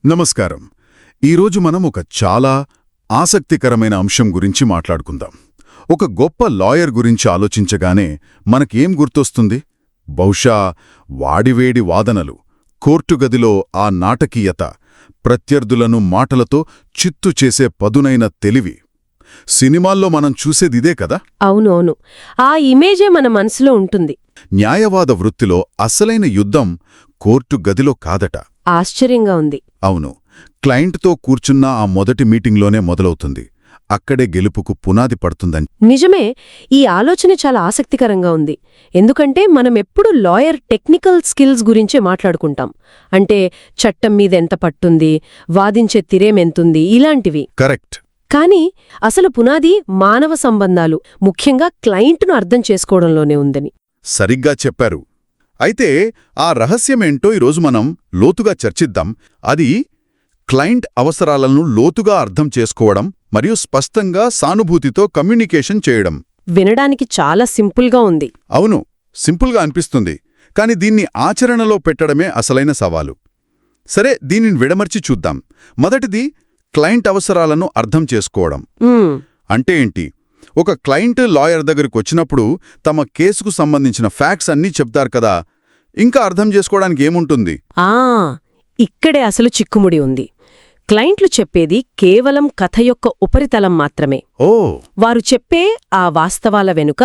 నమస్కారం. ఈరోజు మనం ఒక చాలా ఆసక్తికరమైన అంశం గురించి మాట్లాడుకుందాం. ఒక గొప్ప లాయర్ గురించి ఆలోచించగానే మనకేం గుర్తొస్తుంది? బహుశా వాడివేడి వాదనలు, కోర్టు గదిలో ఆ నాటకీయత, ప్రత్యర్థులను మాటలతో చిత్తు చేసే పదునైన తెలివి. సినిమాల్లో మనం చూసేదిదే కదా. అవునవును, ఆ ఇమేజే మన మనసులో ఉంటుంది. న్యాయవాద వృత్తిలో అసలైన యుద్ధం కోర్టు గదిలో కాదట. ఆశ్చర్యంగా ఉంది. అవును, క్లయింట్తో కూర్చున్న ఆ మొదటి మీటింగ్లోనే మొదలవుతుంది. అక్కడే గెలుపుకు పునాది పడుతుందని. నిజమే, ఈ ఆలోచన చాలా ఆసక్తికరంగా ఉంది. ఎందుకంటే మనమెప్పుడు లాయర్ టెక్నికల్ స్కిల్స్ గురించే మాట్లాడుకుంటాం. అంటే చట్టం మీద ఎంత పట్టుంది, వాదించే తిరేమెంతుంది, ఇలాంటివి. కరెక్ట్. కానీ అసలు పునాది మానవ సంబంధాలు, ముఖ్యంగా క్లయింట్ను అర్థం చేసుకోవడంలోనే ఉందని. సరిగ్గా చెప్పారు. అయితే ఆ రహస్యమేంటో ఈరోజు మనం లోతుగా చర్చిద్దాం. అది క్లయింట్ అవసరాలను లోతుగా అర్థం చేసుకోవడం మరియు స్పష్టంగా సానుభూతితో కమ్యూనికేషన్ చేయడం. వినడానికి చాలా సింపుల్గా ఉంది. అవును, సింపుల్గా అనిపిస్తుంది. కాని దీన్ని ఆచరణలో పెట్టడమే అసలైన సవాలు. సరే, దీనిని విడమర్చి చూద్దాం. మొదటిది క్లయింట్ అవసరాలను అర్థం చేసుకోవడం. అంటే ఏంటి? ఒక క్లయింట్ లాయర్ దగ్గరికి వచ్చినప్పుడు తమ కేసుకు సంబంధించిన ఫ్యాక్ట్స్ అన్నీ చెప్తారు కదా. ఇంకా అర్థం చేసుకోవడానికి ఏముంటుంది? ఇక్కడే అసలు చిక్కుముడి ఉంది. క్లయింట్లు చెప్పేది కేవలం కథ యొక్క ఉపరితలం మాత్రమే. వారు చెప్పే ఆ వాస్తవాల వెనుక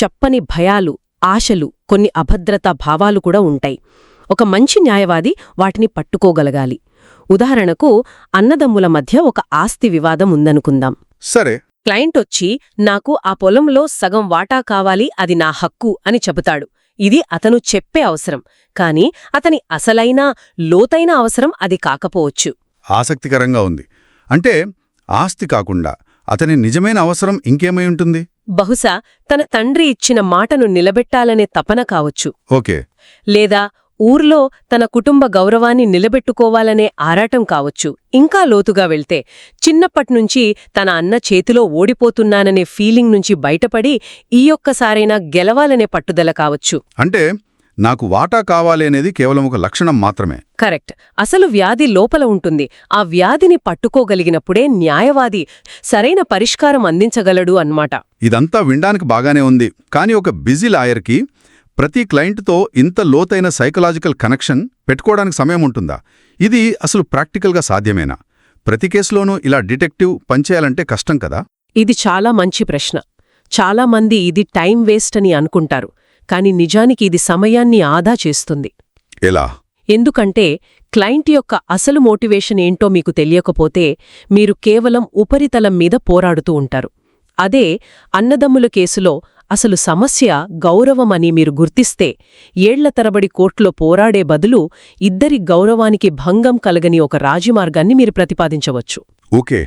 చెప్పని భయాలు, ఆశలు, కొన్ని అభద్రతా భావాలు కూడా ఉంటాయి. ఒక మంచి న్యాయవాది వాటిని పట్టుకోగలగాలి. ఉదాహరణకు, అన్నదమ్ముల మధ్య ఒక ఆస్తి వివాదం ఉందనుకుందాం. సరే. క్లయింట్ వచ్చి, నాకు ఆ పొలంలో సగం వాటా కావాలి, అది నా హక్కు అని చెబుతాడు. ఇది అతను చెప్పే అవసరం, కాని అతని అసలైన లోతైన అవసరం అది కాకపోవచ్చు. ఆసక్తికరంగా ఉంది. అంటే ఆస్తి కాకుండా అతని నిజమైన అవసరం ఇంకేమై ఉంటుంది? బహుశా తన తండ్రి ఇచ్చిన మాటను నిలబెట్టాలనే తపన కావచ్చు. ఓకే. లేదా ఊర్లో తన కుటుంబ గౌరవాన్ని నిలబెట్టుకోవాలనే ఆరాటం కావచ్చు. ఇంకా లోతుగా వెళ్తే చిన్నప్పట్నుంచి తన అన్న చేతిలో ఓడిపోతున్నాననే ఫీలింగ్ నుంచి బయటపడి ఈ ఒక్కసారైనా గెలవాలనే పట్టుదల కావచ్చు. అంటే నాకు వాటా కావాలి అనేది కేవలం ఒక లక్షణం మాత్రమే. కరెక్ట్. అసలు వ్యాధి లోపల ఉంటుంది. ఆ వ్యాధిని పట్టుకోగలిగినప్పుడే న్యాయవాది సరైన పరిష్కారం అందించగలడు అన్నమాట. ఇదంతా వినడానికి బాగానే ఉంది. కాని ఒక బిజీ లాయర్కి ప్రతి క్లయింట్తో ఇంత లోతైన సైకలాజికల్ కనెక్షన్ పెట్టుకోవడానికి సమయం ఉంటుందా? ఇది అసలు ప్రాక్టికల్గా సాధ్యమేనా? ప్రతి కేసులోనూ ఇలా డిటెక్టివ్ పనిచేయాలంటే కష్టం కదా. ఇది చాలా మంచి ప్రశ్న. చాలామంది ఇది టైం వేస్ట్ అని అనుకుంటారు. కాని నిజానికి ఇది సమయాన్ని ఆదా చేస్తుంది. ఎలా? ఎందుకంటే క్లయింట్ యొక్క అసలు మోటివేషన్ ఏంటో మీకు తెలియకపోతే మీరు కేవలం ఉపరితలం మీద పోరాడుతూ ఉంటారు. అదే అన్నదమ్ముల కేసులో అసలు సమస్య గౌరవమని మీరు గుర్తిస్తే, ఏళ్ల తరబడి కోర్టులో పోరాడే బదులు ఇద్దరి గౌరవానికి భంగం కలగని ఒక రాజీమార్గాన్ని మీరు ప్రతిపాదించవచ్చు. ఓకే,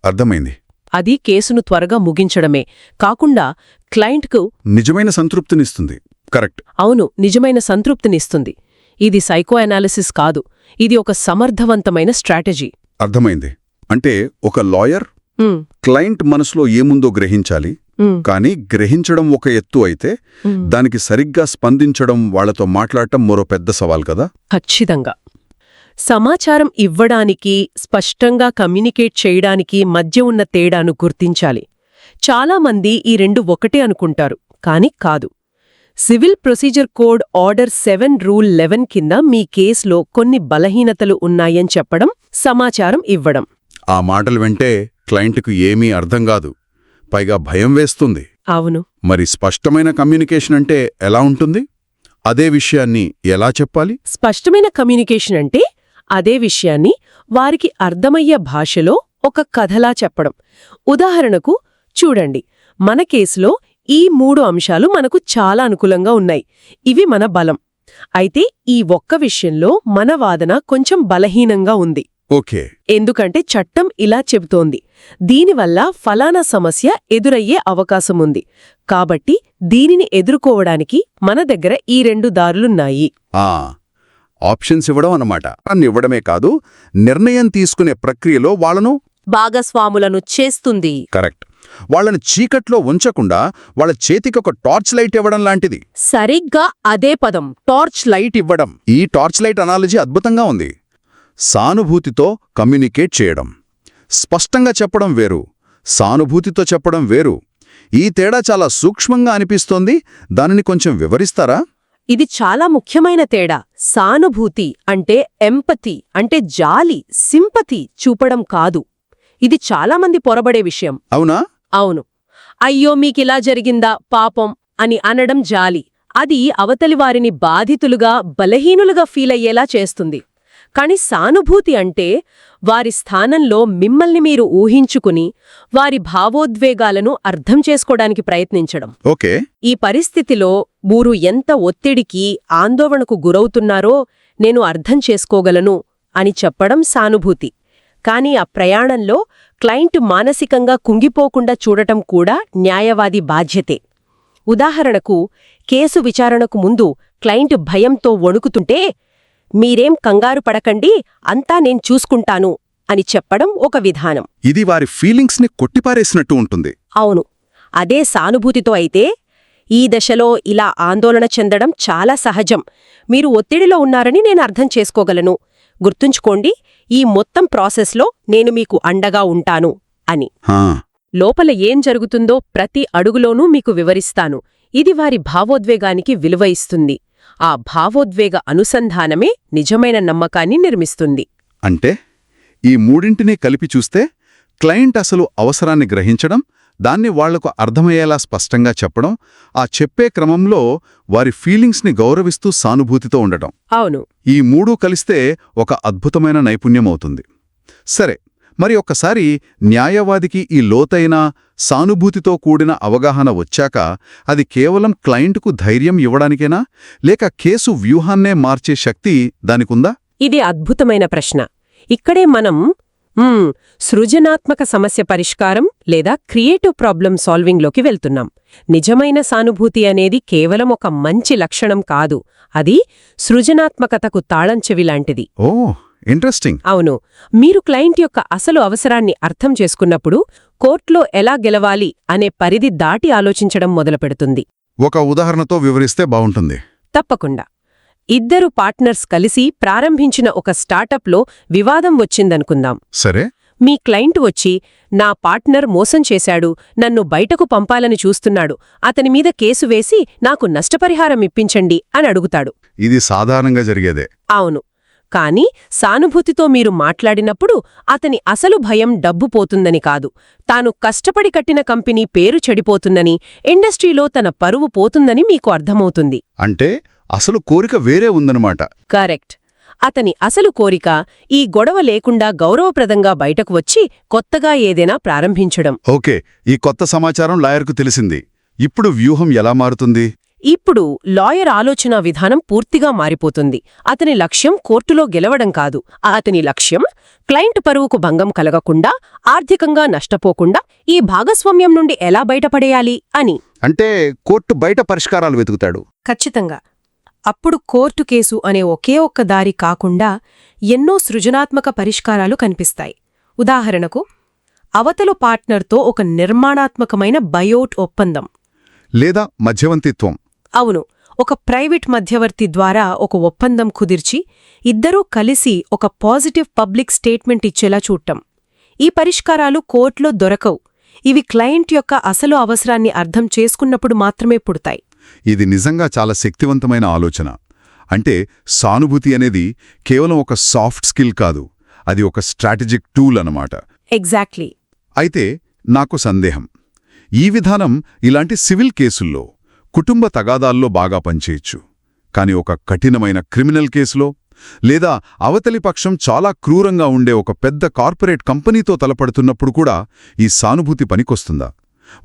అర్థమైంది. అది కేసును త్వరగా ముగించడమే కాకుండా క్లయింట్కు నిజమైన సంతృప్తినిస్తుంది. కరెక్ట్. అవును, నిజమైన సంతృప్తినిస్తుంది. ఇది సైకో అనాలిసిస్ కాదు, ఇది ఒక సమర్థవంతమైన స్ట్రాటజీ. అర్థమైంది. అంటే ఒక లాయర్ క్లయింట్ మనసులో ఏముందో గ్రహించాలి. కానీ గ్రహించడం ఒక ఎత్తు అయితే, దానికి సరిగ్గా స్పందించడం, వాళ్లతో మాట్లాడటం మరో పెద్ద సవాల్ కదా. ఖచ్చితంగా. సమాచారం ఇవ్వడానికి, స్పష్టంగా కమ్యూనికేట్ చేయడానికి మధ్య ఉన్న తేడాను గుర్తించాలి. చాలామంది ఈ రెండు ఒకటే అనుకుంటారు, కాని కాదు. Civil procedure code order 7 rule 11 కింద మీ కేసులో కొన్ని బలహీనతలు ఉన్నాయని చెప్పడం, సమాచారం ఇవ్వడం. ఆ మాటలు వింటే క్లయింట్కు ఏమీ అర్థం కాదు, పైగా భయం వేస్తుంది. అవును. మరి స్పష్టమైన కమ్యూనికేషన్ అంటే ఎలా ఉంటుంది? అదే విషయాన్ని ఎలా చెప్పాలి? స్పష్టమైన కమ్యూనికేషన్ అంటే అదే విషయాన్ని వారికి అర్థమయ్యే భాషలో ఒక కథలా చెప్పడం. ఉదాహరణకు చూడండి, మన కేసులో ఈ 3 అంశాలు మనకు చాలా అనుకూలంగా ఉన్నాయి. ఇవి మన బలం. అయితే ఈ ఒక్క విషయంలో మన వాదన కొంచెం బలహీనంగా ఉంది. ఓకే. ఎందుకంటే చట్టం ఇలా చెబుతోంది, దీనివల్ల ఫలానా సమస్య ఎదురయ్యే అవకాశముంది. కాబట్టి దీనిని ఎదుర్కోవడానికి మన దగ్గర ఈ 2 దారులున్నాయి. ఆప్షన్స్ ఇవ్వడం అన్నమాట. అన్నివ్వడమే కాదు, నిర్ణయం తీసుకునే ప్రక్రియలో వాళ్లను భాగస్వాములను చేస్తుంది. కరెక్ట్. వాళ్లను చీకట్లో ఉంచకుండా వాళ్ల చేతికొక టార్చ్ లైట్ ఇవ్వడం లాంటిది. సరిగ్గా అదే పదం, టార్చ్ లైట్ ఇవ్వడం. ఈ టార్చ్ లైట్ అనాలజీ అద్భుతంగా ఉంది. సానుభూతితో కమ్యూనికేట్ చేయడం. స్పష్టంగా చెప్పడం వేరు, సానుభూతితో చెప్పడం వేరు. ఈ తేడా చాలా సూక్ష్మంగా అనిపిస్తోంది. దానిని కొంచెం వివరిస్తారా? ఇది చాలా ముఖ్యమైన తేడా. సానుభూతి అంటే ఎంపతి, అంటే జాలి, సింపతి చూపడం కాదు. ఇది చాలామంది పొరబడే విషయం. అవునా? అవును. అయ్యో మీకిలా జరిగిందా పాపం అని అనడం జాలి. అది అవతలి వారిని బాధితులుగా, బలహీనులుగా ఫీలయ్యేలా చేస్తుంది. కాని సానుభూతి అంటే వారి స్థానంలో మిమ్మల్ని మీరు ఊహించుకుని వారి భావోద్వేగాలను అర్థం చేసుకోవడానికి ప్రయత్నించడం. ఓకే. ఈ పరిస్థితిలో మీరు ఎంత ఒత్తిడికి, ఆందోళనకు గురవుతున్నారో నేను అర్థం చేసుకోగలను అని చెప్పడం సానుభూతి. కాని ఆ ప్రయాణంలో క్లయింట్ మానసికంగా కుంగిపోకుండా చూడటం కూడా న్యాయవాది బాధ్యతే. ఉదాహరణకు, కేసు విచారణకు ముందు క్లయింట్ భయంతో వణుకుతుంటే, మీరేం కంగారు పడకండి, అంతా నేను చూసుకుంటాను అని చెప్పడం ఒక విధానం. ఇది వారి ఫీలింగ్స్ని కొట్టిపారేసినట్టు ఉంటుంది. అవును. అదే సానుభూతితో అయితే, ఈ దశలో ఇలా ఆందోళన చెందడం చాలా సహజం. మీరు ఒత్తిడిలో ఉన్నారని నేను అర్థం చేసుకోగలను. గుర్తుంచుకోండి, ఈ మొత్తం ప్రాసెస్లో నేను మీకు అండగా ఉంటాను అని. లోపల ఏం జరుగుతుందో ప్రతి అడుగులోనూ మీకు వివరిస్తాను. ఇది వారి భావోద్వేగానికి విలువ ఇస్తుంది. ఆ భావోద్వేగ అనుసంధానమే నిజమైన నమ్మకాన్ని నిర్మిస్తుంది. అంటే ఈ మూడింటినీ కలిపి చూస్తే క్లయింట్ అసలు అవసరాన్ని గ్రహించడం, దాన్ని వాళ్లకు అర్థమయ్యేలా స్పష్టంగా చెప్పడం, ఆ చెప్పే క్రమంలో వారి ఫీలింగ్స్ని గౌరవిస్తూ సానుభూతితో ఉండటం. అవును. ఈ మూడూ కలిస్తే ఒక అద్భుతమైన నైపుణ్యమవుతుంది. సరే, మరి ఒక్కసారి న్యాయవాదికి ఈ లోతైన, సానుభూతితో కూడిన అవగాహన వచ్చాక అది కేవలం క్లయింట్కు ధైర్యం ఇవ్వడానికేనా, లేక కేసు వ్యూహాన్నే మార్చే శక్తి దానికుందా? ఇది అద్భుతమైన ప్రశ్న. ఇక్కడే మనం సృజనాత్మక సమస్య పరిష్కారం లేదా క్రియేటివ్ ప్రాబ్లం సాల్వింగ్లోకి వెళ్తున్నాం. నిజమైన సానుభూతి అనేది కేవలం ఒక మంచి లక్షణం కాదు, అది సృజనాత్మకతకు తాళంచెవి లాంటిది. ఓ, ఇంట్రెస్టింగ్. అవును. మీరు క్లయింట్ యొక్క అసలు అవసరాన్ని అర్థం చేసుకున్నప్పుడు కోర్టులో ఎలా గెలవాలి అనే పరిధి దాటి ఆలోచించడం మొదలుపెడుతుంది. ఒక ఉదాహరణతో వివరిస్తే బావుంటుంది. తప్పకుండా. ఇద్దరు పార్ట్నర్స్ కలిసి ప్రారంభించిన ఒక స్టార్టప్లో వివాదం వచ్చిందనుకుందాం. సరే. మీ క్లయింట్ వచ్చి, నా పార్ట్నర్ మోసం చేశాడు, నన్ను బయటకు పంపాలని చూస్తున్నాడు, అతని మీద కేసు వేసి నాకు నష్టపరిహారం ఇప్పించండి అని అడుగుతాడు. ఇది సాధారణంగా జరిగేదే. అవును. కాని సానుభూతితో మీరు మాట్లాడినప్పుడు అతని అసలు భయం డబ్బు పోతుందని కాదు, తాను కష్టపడి కట్టిన కంపెనీ పేరు చెడిపోతుందని, ఇండస్ట్రీలో తన పరువు పోతుందని మీకు అర్థమవుతుంది. అంటే అసలు కోరిక వేరే ఉందన్నమాట. కరెక్ట్. అతని అసలు కోరిక ఈ గొడవ లేకుండా గౌరవప్రదంగా బయటకు వచ్చి కొత్తగా ఏదైనా ప్రారంభించడం. ఓకే, ఈ కొత్త సమాచారం లాయర్కు తెలిసింది. ఇప్పుడు వ్యూహం ఎలా మారుతుంది? ఇప్పుడు లాయర్ ఆలోచనా విధానం పూర్తిగా మారిపోతుంది. అతని లక్ష్యం కోర్టులో గెలవడం కాదు, అతని లక్ష్యం క్లయింట్ పరువుకు భంగం కలగకుండా, ఆర్థికంగా నష్టపోకుండా ఈ భాగస్వామ్యం నుండి ఎలా బయటపడేయాలి అని. అంటే కోర్టు బయట పరిష్కారాలు వెతుకుతాడు. ఖచ్చితంగా. అప్పుడు కోర్టు కేసు అనే ఒకే ఒక్క దారి కాకుండా ఎన్నో సృజనాత్మక పరిష్కారాలు కనిపిస్తాయి. ఉదాహరణకు, అవతలు పార్ట్నర్తో ఒక నిర్మాణాత్మకమైన బయోట్ ఒప్పందం లేదా మధ్యవర్తిత్వం. అవును, ఒక ప్రైవేట్ మధ్యవర్తి ద్వారా ఒక ఒప్పందం కుదిర్చి ఇద్దరూ కలిసి ఒక పాజిటివ్ పబ్లిక్ స్టేట్మెంట్ ఇచ్చేలా చూడటం. ఈ పరిష్కారాలు కోర్టులో దొరకవు. ఇవి క్లయింట్ యొక్క అసలు అవసరాన్ని అర్థం చేసుకున్నప్పుడు మాత్రమే పుడతాయి. ఇది నిజంగా చాలా శక్తివంతమైన ఆలోచన. అంటే సానుభూతి అనేది కేవలం ఒక సాఫ్ట్ స్కిల్ కాదు, అది ఒక స్ట్రాటజిక్ టూల్ అన్నమాట. ఎగ్జాక్ట్లీ. అయితే నాకు సందేహం, ఈ విధానం ఇలాంటి సివిల్ కేసుల్లో, కుటుంబ తగాదాల్లో బాగా పనిచేయచ్చు. కాని ఒక కఠినమైన క్రిమినల్ కేసులో, లేదా అవతలి పక్షం చాలా క్రూరంగా ఉండే ఒక పెద్ద కార్పొరేట్ కంపెనీతో తలపడుతున్నప్పుడు కూడా ఈ సానుభూతి పనికొస్తుందా?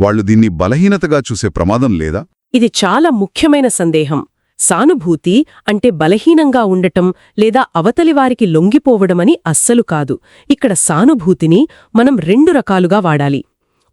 వాళ్లు దీన్ని బలహీనతగా చూసే ప్రమాదం లేదా? ఇది చాలా ముఖ్యమైన సందేహం. సానుభూతి అంటే బలహీనంగా ఉండటం లేదా అవతలివారికి లొంగిపోవడమని అస్సలు కాదు. ఇక్కడ సానుభూతిని మనం 2 రకాలుగా వాడాలి.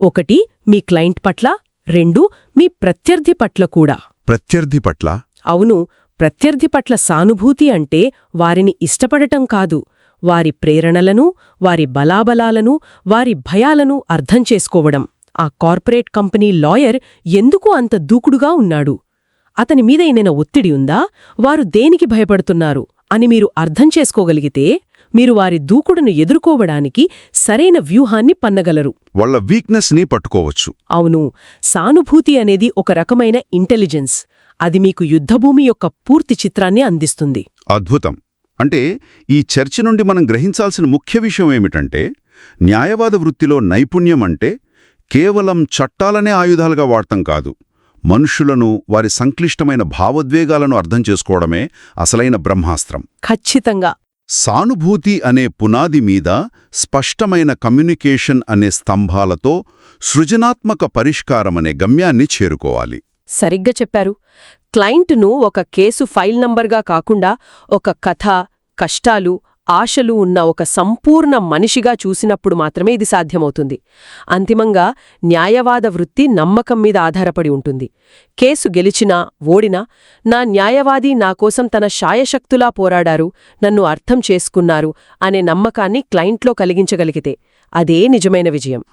1 మీ క్లయింట్ పట్ల, 2 మీ ప్రత్యర్థి పట్ల కూడా. ప్రత్యర్థి పట్ల? అవును. ప్రత్యర్థి పట్ల సానుభూతి అంటే వారిని ఇష్టపడటం కాదు, వారి ప్రేరణలను, వారి బలాబలాలను, వారి భయాలను అర్థం చేసుకోవడం. ఆ కార్పొరేట్ కంపెనీ లాయర్ ఎందుకు అంత దూకుడుగా ఉన్నాడు? అతని మీద ఏదైనా ఒత్తిడి ఉందా? వారు దేనికి భయపడుతున్నారు అని మీరు అర్థం చేసుకోగలిగితే మీరు వారి దూకుడును ఎదుర్కోవడానికి సరైన వ్యూహాన్ని పన్నగలరు. వాళ్ళ వీక్నెస్ని పట్టుకోవచ్చు. అవును, సానుభూతి అనేది ఒక రకమైన ఇంటెలిజెన్స్. అది మీకు యుద్ధభూమి యొక్క పూర్తి చిత్రాన్ని అందిస్తుంది. అద్భుతం. అంటే ఈ చర్చ నుండి మనం గ్రహించాల్సిన ముఖ్య విషయం ఏమిటంటే, న్యాయవాద వృత్తిలో నైపుణ్యం అంటే కేవలం చట్టాలనే ఆయుధాలుగా వాడటం కాదు. మనుషులను, వారి సంక్లిష్టమైన భావోద్వేగాలను అర్థం చేసుకోవడమే అసలైన బ్రహ్మాస్త్రం. ఖచ్చితంగా. సానుభూతి అనే పునాది మీద స్పష్టమైన కమ్యూనికేషన్ అనే స్తంభాలతో సృజనాత్మక పరిష్కారమనే గమ్యాన్ని చేరుకోవాలి. సరిగ్గా చెప్పారు. క్లయింట్ను ఒక కేసు ఫైల్ నంబర్గా కాకుండా ఒక కథ, కష్టాలు, ఆశలు ఉన్న ఒక సంపూర్ణ మనిషిగా చూసినప్పుడు మాత్రమే ఇది సాధ్యమవుతుంది. అంతిమంగా న్యాయవాద వృత్తి నమ్మకం మీద ఆధారపడి ఉంటుంది. కేసు గెలిచినా, ఓడినా నా న్యాయవాది నా కోసం తన శాయశక్తులా పోరాడారు, నన్ను అర్థం చేసుకున్నారు అనే నమ్మకాన్ని క్లయింట్లో కలిగించగలిగితే అదే నిజమైన విజయం.